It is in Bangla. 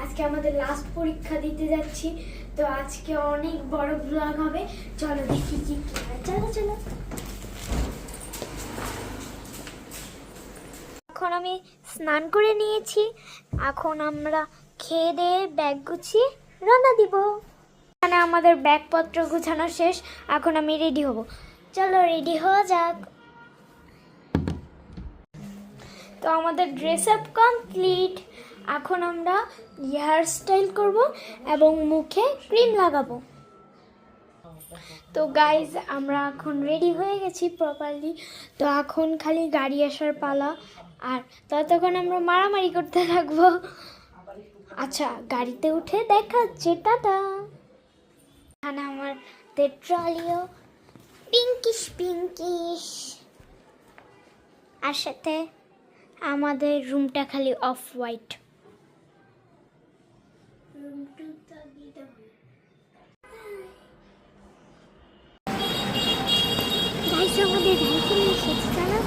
আজকে আমাদের লাস্ট পরীক্ষা দিতে যাচ্ছি, তো আজকে অনেক বড় ব্লগ হবে। চলো দেখি কি কি হয়। চলো চলো। এখন আমি স্নান করে নিয়েছি, এখন আমরা খেয়ে দিয়ে ব্যাগ গুছিয়ে রওনা দিব। এখানে আমাদের ব্যাগপত্র গুছানো শেষ, এখন আমি রেডি হব। চলো রেডি হওয়া যাক। তো আমাদের ড্রেস আপ কমপ্লিট, এখন আমরা হেয়ার স্টাইল করব এবং মুখে ক্রিম লাগাবো। তো গাইজ আমরা এখন রেডি হয়ে গেছি প্রপারলি, তো এখন খালি গাড়ি আসার পালা, আর ততক্ষণ আমরা মারামারি করতে থাকবো। আচ্ছা, গাড়িতে উঠে দেখা হচ্ছে, টাটা। এখানে আমাদের ট্রলিও পিঙ্কিশ পিঙ্কিশ, আর সাথে আমাদের রুমটা খালি অফ হোয়াইট। গাইস আমাদের গাড়ি চলে এসেছে, জানো?